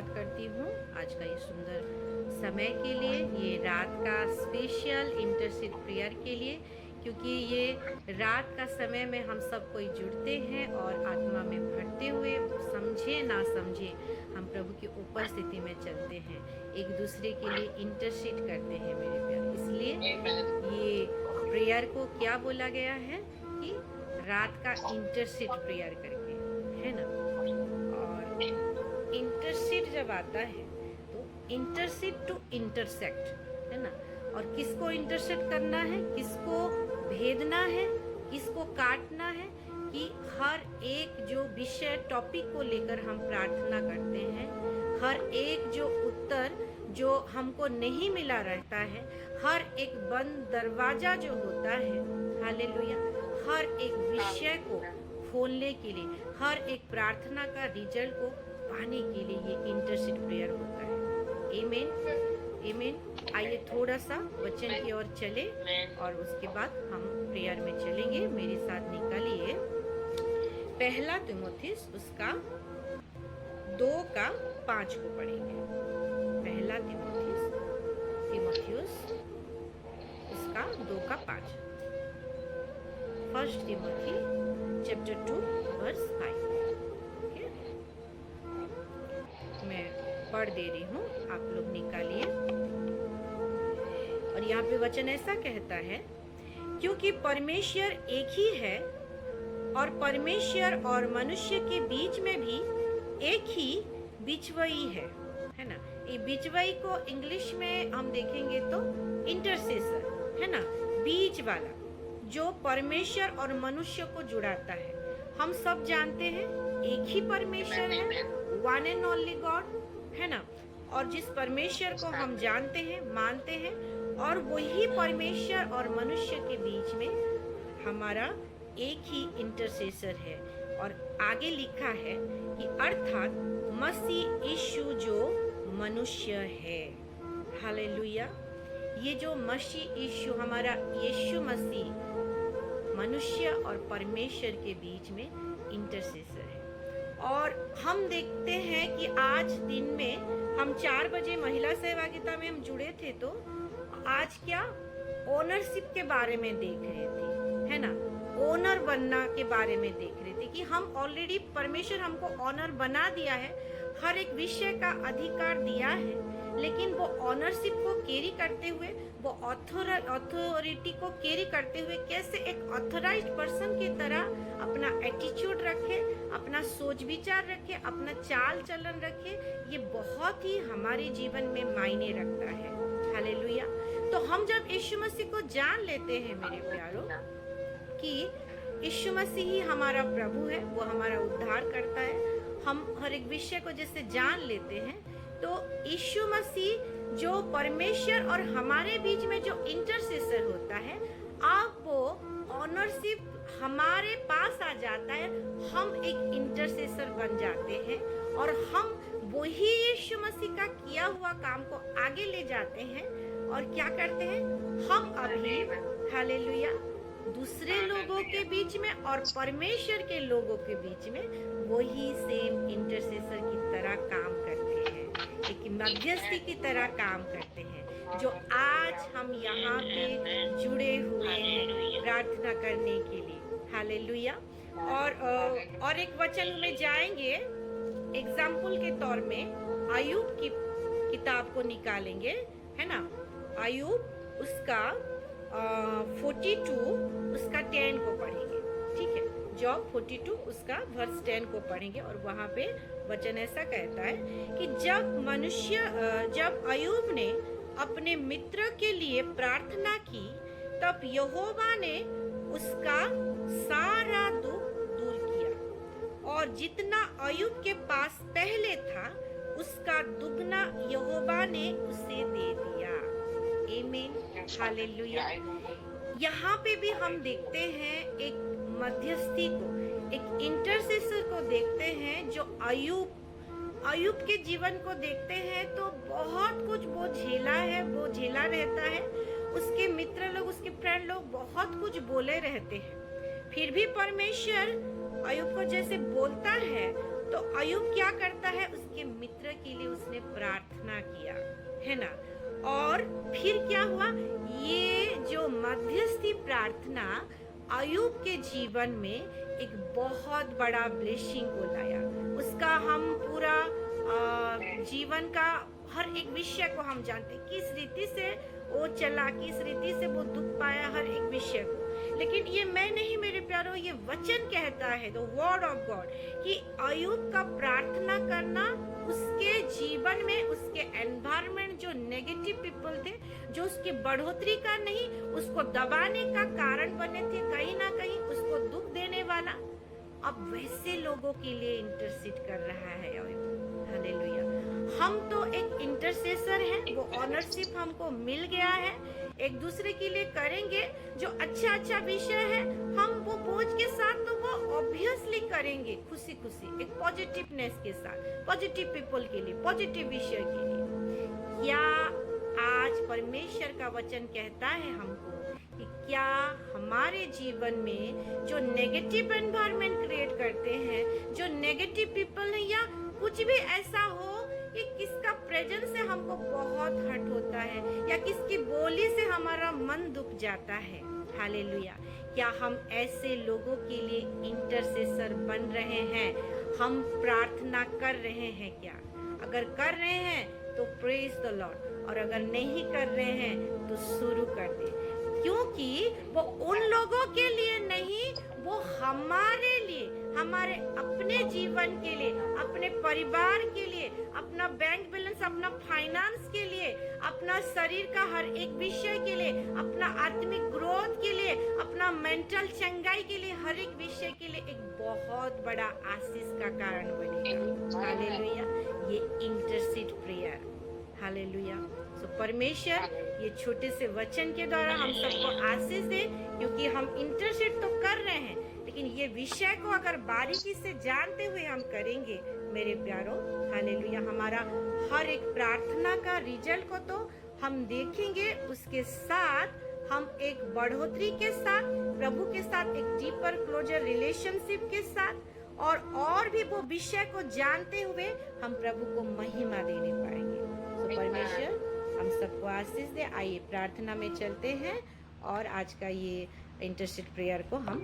धन्यवाद करती हूँ आज का ये सुंदर समय के लिए, ये रात का स्पेशल इंटरसीड प्रेयर के लिए, क्योंकि ये रात का समय में हम सब कोई जुड़ते हैं और आत्मा में भरते हुए, समझे ना समझे, हम प्रभु की उपस्थिति में चलते हैं, एक दूसरे के लिए इंटरसीड करते हैं मेरे प्यार। इसलिए ये प्रेयर को क्या बोला गया है कि रात का इंटरसीड प्रेयर करके, है ना। और इंटरसीड जब आता है तो इंटरसीड टू इंटरसेक्ट, है ना। और किसको इंटरसेक्ट करना है, किसको भेदना है, किसको काटना है, कि हर एक जो विषय टॉपिक को लेकर हम प्रार्थना करते हैं, हर एक जो उत्तर जो हमको नहीं मिला रहता है, हर एक बंद दरवाजा जो होता है, हालेलुया, हर एक विषय को खोलने के लिए, हर एक प्रार्थना का रिजल्ट को पाने के लिए ये इंटरसीड प्रेयर होता है। आमीन, आमीन। आइए थोड़ा सा वचन की ओर चले और उसके बाद हम प्रेयर में चलेंगे। मेरे साथ निकालिए पहला तीमुथियुस उसका 2:5 को पढ़ेंगे। पहला तीमुथियुस उसका 2:5। First Timothy chapter 2:5। मैं पढ़ दे रही हूँ, आप लोग निकालिए। और यहाँ पे वचन ऐसा कहता है, क्योंकि परमेश्वर एक ही है और परमेश्वर और मनुष्य के बीच में भी एक ही बिचवई है ना। ये बिचवई को इंग्लिश में हम देखेंगे तो इंटरसेसर, है ना, बीच वाला जो परमेश्वर और मनुष्य को जुड़ाता है। हम सब जानते हैं एक ही परमेश्वर है, वन एंड ओनली गॉड, है ना। और जिस परमेश्वर को हम जानते हैं, मानते हैं, और वही परमेश्वर और मनुष्य के बीच में हमारा एक ही इंटरसेसर है। और आगे लिखा है कि अर्थात मसीह यीशु जो मनुष्य है। हालेलुया। ये जो मसीह यीशु, हमारा यीशु मसीह मनुष्य और परमेश्वर के बीच में इंटरसेसर है। और हम देखते हैं कि आज दिन में हम 4 बजे महिला सहभागिता में हम जुड़े थे, तो आज क्या ओनरशिप के बारे में देख रहे थे, है ना। ओनर बनना के बारे में देख रहे थे कि हम ऑलरेडी, परमेश्वर हमको ऑनर बना दिया है, हर एक विषय का अधिकार दिया है, लेकिन वो ऑनरशिप को कैरी करते हुए, वो अथॉरिटी को कैरी करते हुए कैसे एक ऑथराइज्ड पर्सन की तरह अपना एटीट्यूड रखे, अपना सोच विचार रखे, अपना चाल चलन रखे, ये बहुत ही हमारे जीवन में मायने रखता है। हालेलुया। तो हम जब यीशु मसीह को जान लेते हैं मेरे प्यारों, कि यीशु मसीह ही हमारा प्रभु है, वो हमारा उद्धार करता है, हम हर एक विषय को जैसे जान लेते हैं, तो यीशु मसीह जो परमेश्वर और हमारे बीच में जो इंटरसेसर होता है, अब वो ऑनरशिप हमारे पास आ जाता है, हम एक इंटरसेसर बन जाते हैं और हम वही यीशु मसीह का किया हुआ काम को आगे ले जाते हैं। और क्या करते हैं, हम अभी, हालेलुया, दूसरे लोगों के बीच में और परमेश्वर के लोगों के बीच में वही सेम इंटरसेसर की तरह काम करते हैं, एक मध्यस्थी की तरह काम करते हैं, जो आज हम यहाँ पे जुड़े हुए हैं प्रार्थना करने के लिए। हालेलुया। और एक वचन में जाएंगे, एग्जाम्पल के तौर में अय्यूब की किताब को निकालेंगे, है ना। अय्यूब उसका 42 उसका 10 को पढ़ेंगे, ठीक है। जॉब 42 उसका वर्स 10 को पढ़ेंगे और वहाँ पे वचन ऐसा कहता है कि जब अय्यूब ने अपने मित्र के लिए प्रार्थना की, तब यहोवा ने उसका सारा दुख दूर किया और जितना अय्यूब के पास पहले था उसका दुगना यहोवा ने उसे दे दिया। आमीन, हालेलुया। यहाँ पे भी हम देखते हैं एक मध्यस्थी को, एक इंटरसेसर को देखते हैं, जो अय्यूब के जीवन को देखते हैं तो बहुत कुछ वो झेला है, वो झेला रहता है। उसके मित्र लोग, उसके फ्रेंड लोग बहुत कुछ बोले रहते हैं, फिर भी परमेश्वर अय्यूब को जैसे बोलता है तो अय्यूब क्या करता है, उसके मित्र के लिए उसने प्रार्थना किया, है ना। और फिर क्या हुआ, ये जो मध्यस्थी प्रार्थना अय्यूब के जीवन में एक बहुत बड़ा ब्लेसिंग को लाया। उसका हम पूरा जीवन का हर एक विषय को हम जानते, किस रीति से वो चला, किस रीति से वो दुख पाया, हर एक विषय को। लेकिन ये मैं नहीं मेरे प्यारो, ये वचन कहता है, द वर्ड ऑफ गॉड, कि अय्यूब का प्रार्थना करना उसके जीवन में, उसके एनवायरमेंट जो नेगेटिव पीपल थे, जो उसकी बढ़ोतरी का नहीं, उसको दबाने का कारण बने थे, कहीं ना कहीं उसको दुख देने वाला, अब वैसे लोगों के लिए इंटरसीड कर रहा है अय्यूब। हालेलुया। हम तो एक इंटरसेसर हैं, वो ऑनरशिप हमको मिल गया है, एक दूसरे के लिए करेंगे जो अच्छा अच्छा विषय है, हम वो बोझ के साथ तो वो ऑब्वियसली करेंगे, खुशी खुशी, एक पॉजिटिवनेस के साथ, पॉजिटिव पीपल के लिए, पॉजिटिव विषय के लिए। क्या आज परमेश्वर का वचन कहता है हमको कि क्या हमारे जीवन में जो नेगेटिव एनवायरनमेंट क्रिएट करते हैं, जो नेगेटिव पीपल है, या कुछ भी ऐसा हो कि किसका प्रेजेंस से हमको बहुत हर्ट होता है, या किसकी बोली से हमारा मन दुख जाता है, हालेलुया, क्या हम ऐसे लोगों के लिए इंटरसेसर बन रहे हैं? हम प्रार्थना कर रहे हैं क्या? अगर कर रहे हैं तो प्रेज द लॉर्ड, और अगर नहीं कर रहे हैं तो शुरू कर दे, क्योंकि वो उन लोगों के लिए नहीं, वो हमारे लिए, हमारे अपने जीवन के लिए, अपने परिवार के लिए, अपना बैंक बैलेंस, अपना फाइनेंस के लिए, अपना शरीर का हर एक विषय के लिए, अपना आत्मिक ग्रोथ के लिए, अपना मेंटल चंगाई के लिए, हर एक विषय के लिए एक बहुत बड़ा आशीष का कारण बनेगा। हालेलुया। ये इंटरसीड प्रेयर, हालेलुया। सो परमेश्वर ये छोटे से वचन के द्वारा हम सबको आशीष दे, क्योंकि हम इंटरसीड तो कर रहे हैं, लेकिन ये विषय को अगर बारीकी से जानते हुए हम करेंगे मेरे प्यारों, हालेलुया, हमारा हर एक प्रार्थना का रिजल्ट को तो हम देखेंगे, उसके साथ हम एक बढ़ोतरी के साथ, प्रभु के साथ एक डीपर क्लोजर रिलेशनशिप के साथ, और भी वो विषय को जानते हुए हम प्रभु को महिमा देने पाएंगे। तो परमेश्वर हम सबको आशीष दे। आइए प्रार्थना में चलते हैं और आज का ये इंटरसीड प्रेयर को हम